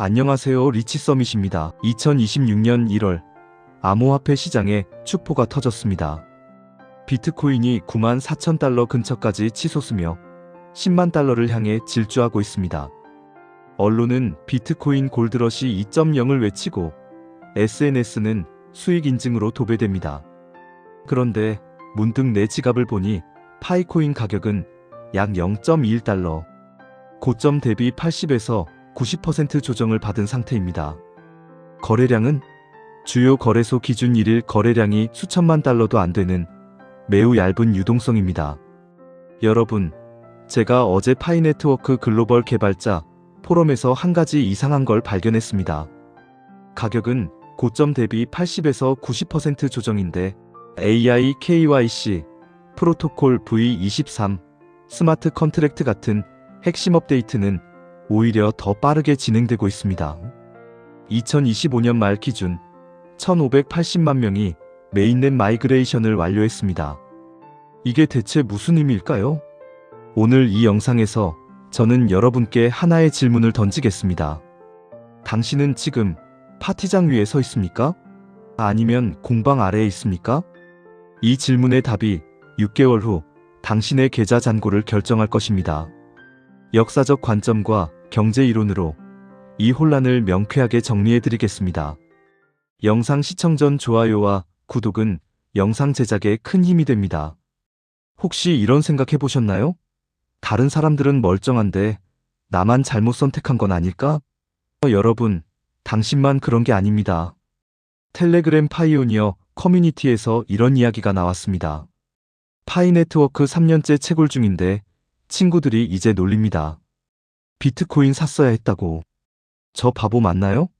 안녕하세요. 리치서밋입니다. 2026년 1월 암호화폐 시장에 축포가 터졌습니다. 비트코인이 94,000달러 근처까지 치솟으며 10만 달러를 향해 질주하고 있습니다. 언론은 비트코인 골드러시 2.0을 외치고 SNS는 수익 인증으로 도배됩니다. 그런데 문득 내 지갑을 보니 파이코인 가격은 약 0.21달러, 고점 대비 80에서 90% 조정을 받은 상태입니다. 거래량은 주요 거래소 기준 1일 거래량이 수천만 달러도 안 되는 매우 얇은 유동성입니다. 여러분, 제가 어제 파이네트워크 글로벌 개발자 포럼에서 한 가지 이상한 걸 발견했습니다. 가격은 고점 대비 80에서 90% 조정인데 AI KYC, 프로토콜 V23, 스마트 컨트랙트 같은 핵심 업데이트는 오히려 더 빠르게 진행되고 있습니다. 2025년 말 기준 1,580만 명이 메인넷 마이그레이션을 완료했습니다. 이게 대체 무슨 의미일까요? 오늘 이 영상에서 저는 여러분께 하나의 질문을 던지겠습니다. 당신은 지금 파티장 위에 서 있습니까? 아니면 공방 아래에 있습니까? 이 질문의 답이 6개월 후 당신의 계좌 잔고를 결정할 것입니다. 역사적 관점과 경제 이론으로 이 혼란을 명쾌하게 정리해드리겠습니다. 영상 시청 전 좋아요와 구독은 영상 제작에 큰 힘이 됩니다. 혹시 이런 생각 해보셨나요? 다른 사람들은 멀쩡한데 나만 잘못 선택한 건 아닐까? 여러분, 당신만 그런 게 아닙니다. 텔레그램 파이오니어 커뮤니티에서 이런 이야기가 나왔습니다. 파이네트워크 3년째 채굴 중인데 친구들이 이제 놀립니다. 비트코인 샀어야 했다고. 저 바보 맞나요?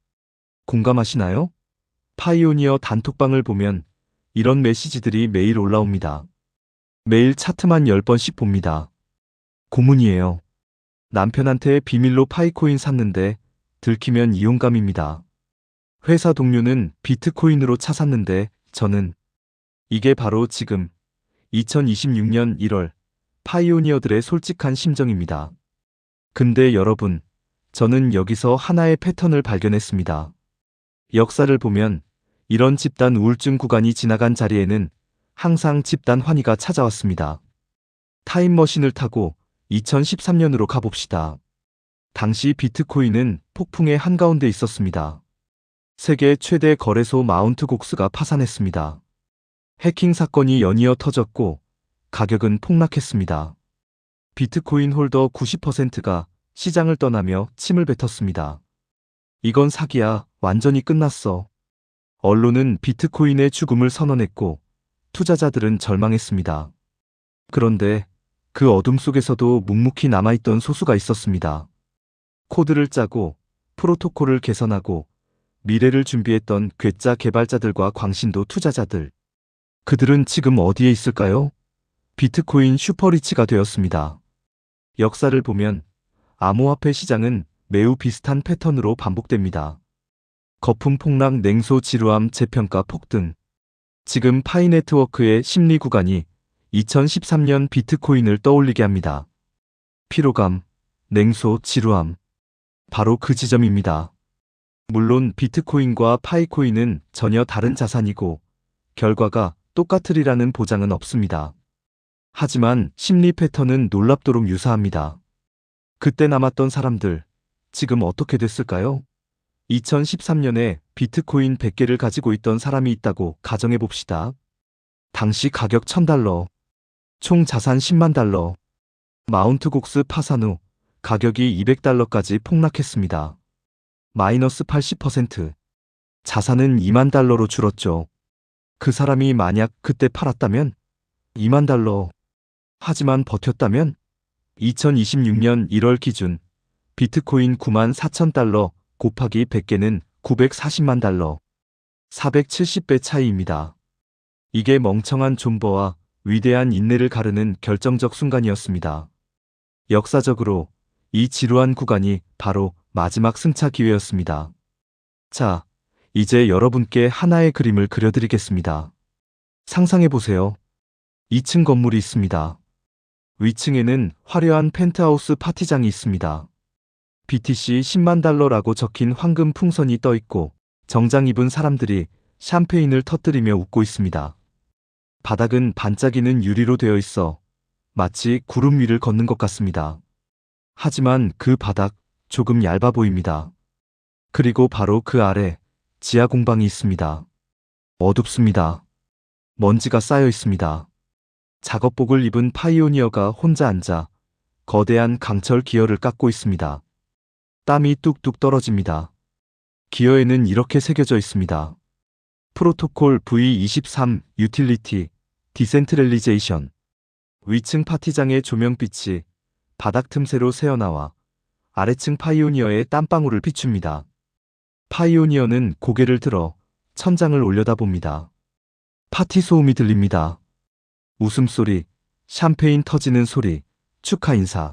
공감하시나요? 파이오니어 단톡방을 보면 이런 메시지들이 매일 올라옵니다. 매일 차트만 10번씩 봅니다. 고문이에요. 남편한테 비밀로 파이코인 샀는데 들키면 이용감입니다. 회사 동료는 비트코인으로 차 샀는데 저는. 이게 바로 지금 2026년 1월 파이오니어들의 솔직한 심정입니다. 근데 여러분, 저는 여기서 하나의 패턴을 발견했습니다. 역사를 보면 이런 집단 우울증 구간이 지나간 자리에는 항상 집단 환희가 찾아왔습니다. 타임머신을 타고 2013년으로 가봅시다. 당시 비트코인은 폭풍의 한가운데 있었습니다. 세계 최대 거래소 마운트 곡스가 파산했습니다. 해킹 사건이 연이어 터졌고 가격은 폭락했습니다. 비트코인 홀더 90%가 시장을 떠나며 침을 뱉었습니다. 이건 사기야, 완전히 끝났어. 언론은 비트코인의 죽음을 선언했고 투자자들은 절망했습니다. 그런데 그 어둠 속에서도 묵묵히 남아있던 소수가 있었습니다. 코드를 짜고 프로토콜을 개선하고 미래를 준비했던 괴짜 개발자들과 광신도 투자자들. 그들은 지금 어디에 있을까요? 비트코인 슈퍼리치가 되었습니다. 역사를 보면 암호화폐 시장은 매우 비슷한 패턴으로 반복됩니다. 거품 폭락, 냉소 지루함, 재평가 폭등. 지금 파이네트워크의 심리 구간이 2013년 비트코인을 떠올리게 합니다. 피로감, 냉소, 지루함. 바로 그 지점입니다. 물론 비트코인과 파이코인은 전혀 다른 자산이고 결과가 똑같으리라는 보장은 없습니다. 하지만 심리 패턴은 놀랍도록 유사합니다. 그때 남았던 사람들, 지금 어떻게 됐을까요? 2013년에 비트코인 100개를 가지고 있던 사람이 있다고 가정해봅시다. 당시 가격 1,000달러, 총 자산 10만 달러. 마운트 곡스 파산 후 가격이 200달러까지 폭락했습니다. 마이너스 80%. 자산은 2만 달러로 줄었죠. 그 사람이 만약 그때 팔았다면 2만 달러. 하지만 버텼다면 2026년 1월 기준 비트코인 94,000달러 곱하기 100개는 940만 달러. 470배 차이입니다. 이게 멍청한 존버와 위대한 인내를 가르는 결정적 순간이었습니다. 역사적으로 이 지루한 구간이 바로 마지막 승차 기회였습니다. 자, 이제 여러분께 하나의 그림을 그려드리겠습니다. 상상해보세요. 2층 건물이 있습니다. 위층에는 화려한 펜트하우스 파티장이 있습니다. BTC 10만 달러라고 적힌 황금 풍선이 떠 있고 정장 입은 사람들이 샴페인을 터뜨리며 웃고 있습니다. 바닥은 반짝이는 유리로 되어 있어 마치 구름 위를 걷는 것 같습니다. 하지만 그 바닥 조금 얇아 보입니다. 그리고 바로 그 아래 지하 공방이 있습니다. 어둡습니다. 먼지가 쌓여 있습니다. 작업복을 입은 파이오니어가 혼자 앉아 거대한 강철 기어를 깎고 있습니다. 땀이 뚝뚝 떨어집니다. 기어에는 이렇게 새겨져 있습니다. 프로토콜 V23 유틸리티 디센트럴리제이션. 위층 파티장의 조명빛이 바닥 틈새로 새어나와 아래층 파이오니어의 땀방울을 비춥니다. 파이오니어는 고개를 들어 천장을 올려다봅니다. 파티 소음이 들립니다. 웃음소리, 샴페인 터지는 소리, 축하 인사.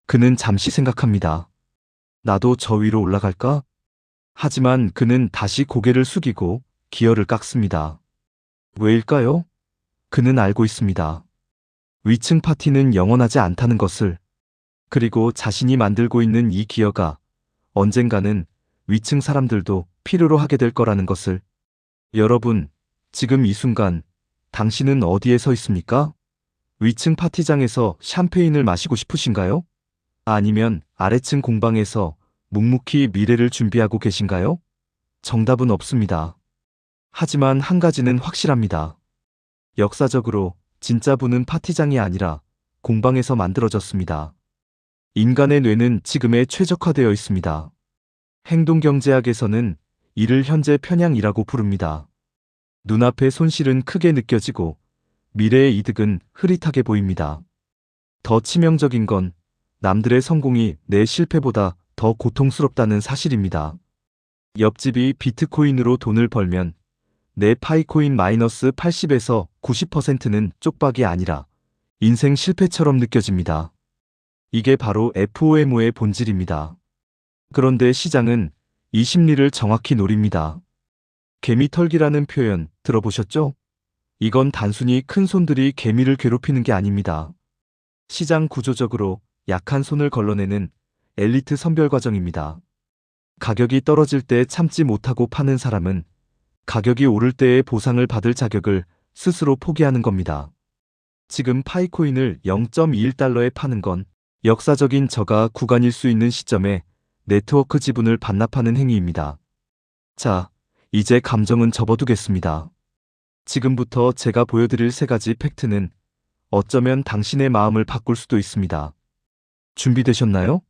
그는 잠시 생각합니다. 나도 저 위로 올라갈까? 하지만 그는 다시 고개를 숙이고 기어를 깎습니다. 왜일까요? 그는 알고 있습니다. 위층 파티는 영원하지 않다는 것을. 그리고 자신이 만들고 있는 이 기어가 언젠가는 위층 사람들도 필요로 하게 될 거라는 것을. 여러분, 지금 이 순간 당신은 어디에 서 있습니까? 위층 파티장에서 샴페인을 마시고 싶으신가요? 아니면 아래층 공방에서 묵묵히 미래를 준비하고 계신가요? 정답은 없습니다. 하지만 한 가지는 확실합니다. 역사적으로 진짜 부는 파티장이 아니라 공방에서 만들어졌습니다. 인간의 뇌는 지금에 최적화되어 있습니다. 행동경제학에서는 이를 현재 편향이라고 부릅니다. 눈앞의 손실은 크게 느껴지고 미래의 이득은 흐릿하게 보입니다. 더 치명적인 건 남들의 성공이 내 실패보다 더 고통스럽다는 사실입니다. 옆집이 비트코인으로 돈을 벌면 내 파이코인 마이너스 80에서 90%는 쪽박이 아니라 인생 실패처럼 느껴집니다. 이게 바로 FOMO의 본질입니다. 그런데 시장은 이 심리를 정확히 노립니다. 개미털기라는 표현 들어보셨죠? 이건 단순히 큰 손들이 개미를 괴롭히는 게 아닙니다. 시장 구조적으로 약한 손을 걸러내는 엘리트 선별 과정입니다. 가격이 떨어질 때 참지 못하고 파는 사람은 가격이 오를 때의 보상을 받을 자격을 스스로 포기하는 겁니다. 지금 파이코인을 0.21달러에 파는 건 역사적인 저가 구간일 수 있는 시점에 네트워크 지분을 반납하는 행위입니다. 자, 이제 감정은 접어두겠습니다. 지금부터 제가 보여드릴 3가지 팩트는 어쩌면 당신의 마음을 바꿀 수도 있습니다. 준비되셨나요?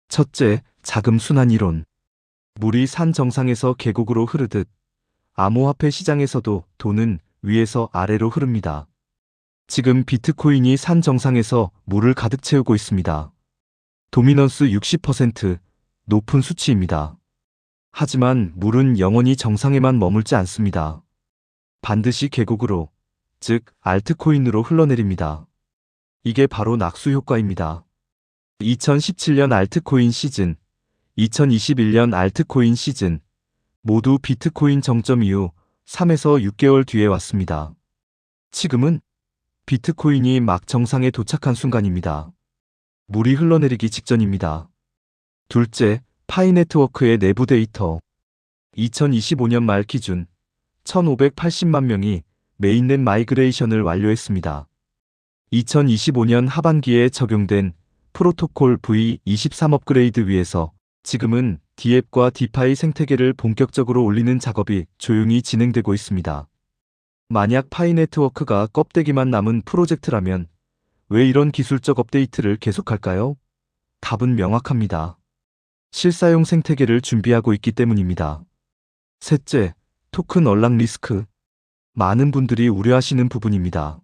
첫째, 자금 순환 이론. 물이 산 정상에서 계곡으로 흐르듯 암호화폐 시장에서도 돈은 위에서 아래로 흐릅니다. 지금 비트코인이 산 정상에서 물을 가득 채우고 있습니다. 도미넌스 60%, 높은 수치입니다. 하지만 물은 영원히 정상에만 머물지 않습니다. 반드시 계곡으로, 즉 알트코인으로 흘러내립니다. 이게 바로 낙수 효과입니다. 2017년 알트코인 시즌, 2021년 알트코인 시즌, 모두 비트코인 정점 이후 3에서 6개월 뒤에 왔습니다. 지금은 비트코인이 막 정상에 도착한 순간입니다. 물이 흘러내리기 직전입니다. 둘째, 파이네트워크의 내부 데이터. 2025년 말 기준 1,580만 명이 메인넷 마이그레이션을 완료했습니다. 2025년 하반기에 적용된 프로토콜 V23 업그레이드 위에서 지금은 디앱과 디파이 생태계를 본격적으로 올리는 작업이 조용히 진행되고 있습니다. 만약 파이네트워크가 껍데기만 남은 프로젝트라면 왜 이런 기술적 업데이트를 계속할까요? 답은 명확합니다. 실사용 생태계를 준비하고 있기 때문입니다. 셋째, 토큰 언락 리스크. 많은 분들이 우려하시는 부분입니다.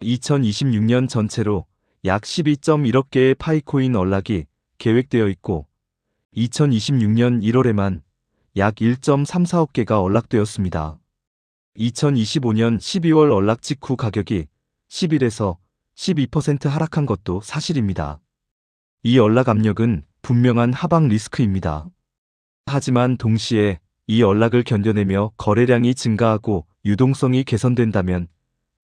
2026년 전체로 약 12.1억 개의 파이코인 언락이 계획되어 있고 2026년 1월에만 약 1.34억 개가 언락되었습니다. 2025년 12월 언락 직후 가격이 11에서 12% 하락한 것도 사실입니다. 이 언락 압력은 분명한 하방 리스크입니다. 하지만 동시에 이 언락을 견뎌내며 거래량이 증가하고 유동성이 개선된다면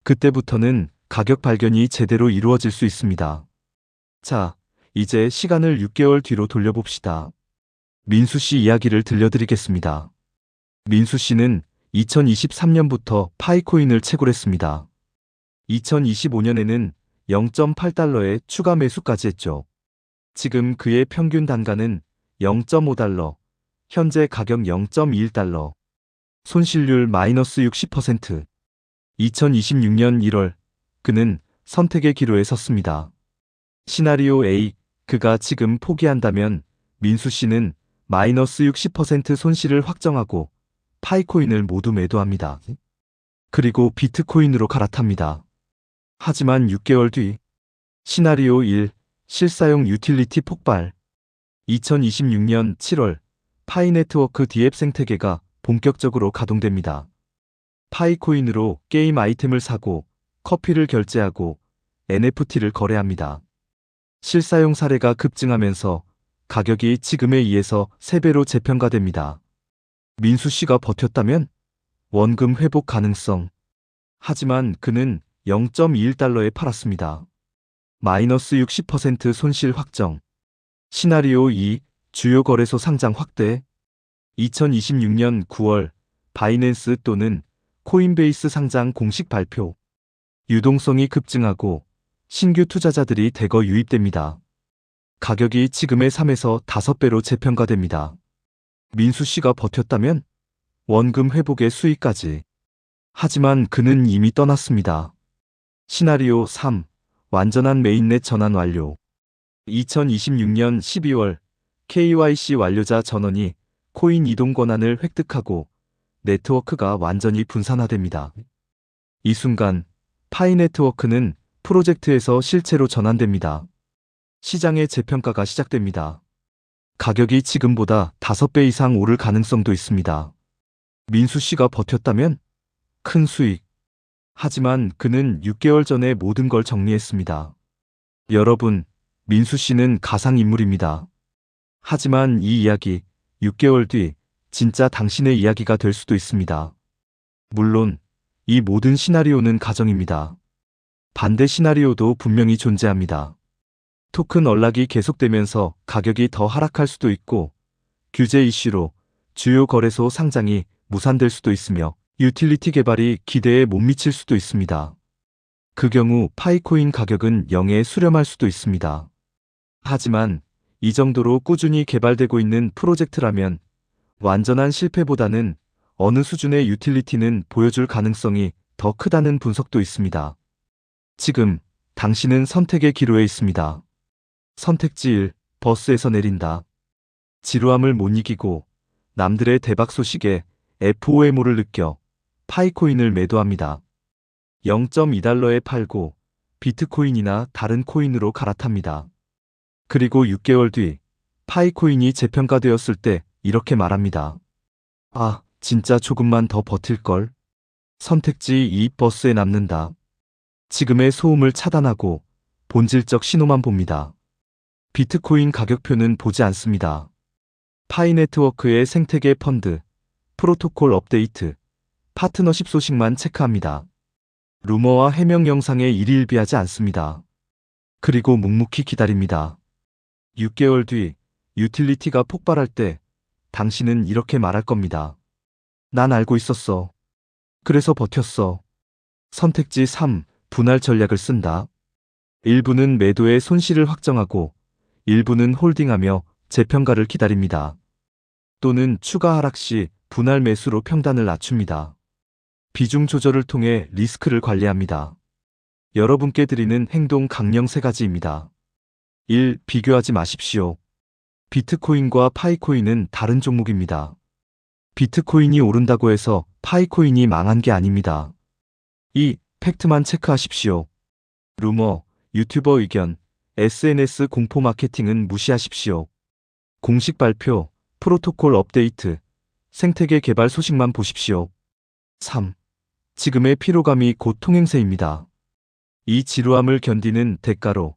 그때부터는 가격 발견이 제대로 이루어질 수 있습니다. 자, 이제 시간을 6개월 뒤로 돌려봅시다. 민수 씨 이야기를 들려드리겠습니다. 민수 씨는 2023년부터 파이코인을 채굴했습니다. 2025년에는 0.8달러의 추가 매수까지 했죠. 지금 그의 평균 단가는 0.5달러, 현재 가격 0.21달러, 손실률 마이너스 60%. 2026년 1월, 그는 선택의 기로에 섰습니다. 시나리오 A, 그가 지금 포기한다면 민수 씨는 마이너스 60% 손실을 확정하고 파이코인을 모두 매도합니다. 그리고 비트코인으로 갈아탑니다. 하지만 6개월 뒤, 시나리오 1, 실사용 유틸리티 폭발. 2026년 7월, 파이네트워크 D앱 생태계가 본격적으로 가동됩니다. 파이코인으로 게임 아이템을 사고 커피를 결제하고 NFT를 거래합니다. 실사용 사례가 급증하면서 가격이 지금에 의해서 3배로 재평가됩니다. 민수 씨가 버텼다면 원금 회복 가능성. 하지만 그는 0.21달러에 팔았습니다. 마이너스 60% 손실 확정. 시나리오 2, 주요 거래소 상장 확대. 2026년 9월, 바이낸스 또는 코인베이스 상장 공식 발표. 유동성이 급증하고 신규 투자자들이 대거 유입됩니다. 가격이 지금의 3에서 5배로 재평가됩니다. 민수 씨가 버텼다면 원금 회복의 수익까지. 하지만 그는 이미 떠났습니다. 시나리오 3, 완전한 메인넷 전환 완료. 2026년 12월, KYC 완료자 전원이 코인 이동 권한을 획득하고 네트워크가 완전히 분산화됩니다. 이 순간 파이네트워크는 프로젝트에서 실체로 전환됩니다. 시장의 재평가가 시작됩니다. 가격이 지금보다 5배 이상 오를 가능성도 있습니다. 민수 씨가 버텼다면 큰 수익. 하지만 그는 6개월 전에 모든 걸 정리했습니다. 여러분, 민수 씨는 가상인물입니다. 하지만 이 이야기 6개월 뒤 진짜 당신의 이야기가 될 수도 있습니다. 물론 이 모든 시나리오는 가정입니다. 반대 시나리오도 분명히 존재합니다. 토큰 언락이 계속되면서 가격이 더 하락할 수도 있고 규제 이슈로 주요 거래소 상장이 무산될 수도 있으며 유틸리티 개발이 기대에 못 미칠 수도 있습니다. 그 경우 파이코인 가격은 0에 수렴할 수도 있습니다. 하지만 이 정도로 꾸준히 개발되고 있는 프로젝트라면 완전한 실패보다는 어느 수준의 유틸리티는 보여줄 가능성이 더 크다는 분석도 있습니다. 지금 당신은 선택의 기로에 있습니다. 선택지 1, 버스에서 내린다. 지루함을 못 이기고 남들의 대박 소식에 FOMO를 느껴 파이코인을 매도합니다. 0.2달러에 팔고 비트코인이나 다른 코인으로 갈아탑니다. 그리고 6개월 뒤 파이코인이 재평가되었을 때 이렇게 말합니다. 아, 진짜 조금만 더 버틸걸. 선택지 2, 버스에 남는다. 지금의 소음을 차단하고 본질적 신호만 봅니다. 비트코인 가격표는 보지 않습니다. 파이네트워크의 생태계 펀드, 프로토콜 업데이트, 파트너십 소식만 체크합니다. 루머와 해명 영상에 일희일비하지 않습니다. 그리고 묵묵히 기다립니다. 6개월 뒤 유틸리티가 폭발할 때 당신은 이렇게 말할 겁니다. 난 알고 있었어. 그래서 버텼어. 선택지 3, 분할 전략을 쓴다. 일부는 매도의 손실을 확정하고 일부는 홀딩하며 재평가를 기다립니다. 또는 추가 하락 시 분할 매수로 평단을 낮춥니다. 비중 조절을 통해 리스크를 관리합니다. 여러분께 드리는 행동 강령 3가지입니다. 1. 비교하지 마십시오. 비트코인과 파이코인은 다른 종목입니다. 비트코인이 오른다고 해서 파이코인이 망한 게 아닙니다. 2. 팩트만 체크하십시오. 루머, 유튜버 의견, SNS 공포 마케팅은 무시하십시오. 공식 발표, 프로토콜 업데이트, 생태계 개발 소식만 보십시오. 3. 지금의 피로감이 곧 통행세입니다. 이 지루함을 견디는 대가로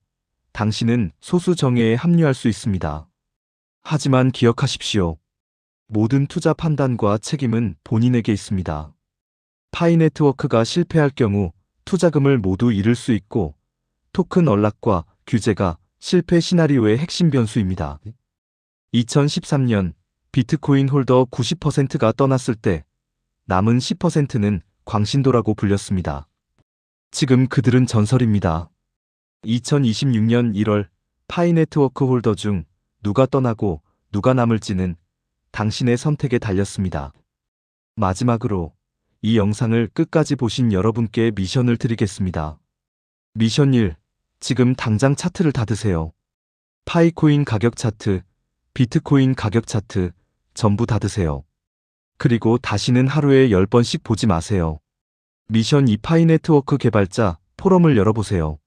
당신은 소수 정예에 합류할 수 있습니다. 하지만 기억하십시오. 모든 투자 판단과 책임은 본인에게 있습니다. 파이네트워크가 실패할 경우 투자금을 모두 잃을 수 있고 토큰 언락과 규제가 실패 시나리오의 핵심 변수입니다. 2013년 비트코인 홀더 90%가 떠났을 때 남은 10%는 광신도라고 불렸습니다. 지금 그들은 전설입니다. 2026년 1월 파이 네트워크 홀더 중 누가 떠나고 누가 남을지는 당신의 선택에 달렸습니다. 마지막으로 이 영상을 끝까지 보신 여러분께 미션을 드리겠습니다. 미션 1. 지금 당장 차트를 닫으세요. 파이코인 가격 차트, 비트코인 가격 차트 전부 닫으세요. 그리고 다시는 하루에 10번씩 보지 마세요. 미션 2. 파이 네트워크 개발자 포럼을 열어보세요.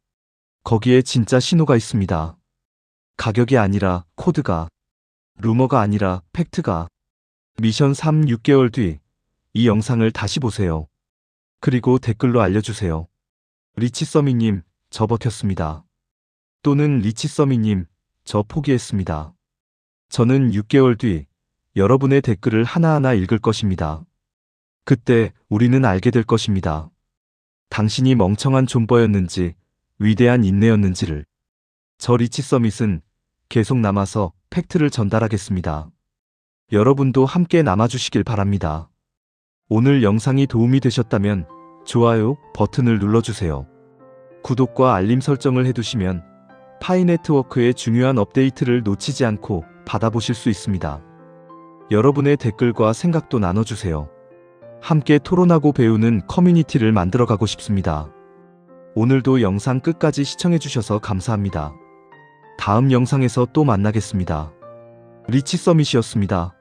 거기에 진짜 신호가 있습니다. 가격이 아니라 코드가, 루머가 아니라 팩트가. 미션 3. 6개월 뒤 이 영상을 다시 보세요. 그리고 댓글로 알려주세요. 리치서미님, 저 버텼습니다. 또는 리치서미님, 저 포기했습니다. 저는 6개월 뒤 여러분의 댓글을 하나하나 읽을 것입니다. 그때 우리는 알게 될 것입니다. 당신이 멍청한 존버였는지 위대한 인내였는지를. 저 리치서밋은 계속 남아서 팩트를 전달하겠습니다. 여러분도 함께 남아주시길 바랍니다. 오늘 영상이 도움이 되셨다면 좋아요 버튼을 눌러주세요. 구독과 알림 설정을 해두시면 파이 네트워크의 중요한 업데이트를 놓치지 않고 받아보실 수 있습니다. 여러분의 댓글과 생각도 나눠주세요. 함께 토론하고 배우는 커뮤니티를 만들어가고 싶습니다. 오늘도 영상 끝까지 시청해주셔서 감사합니다. 다음 영상에서 또 만나겠습니다. 리치서밋이었습니다.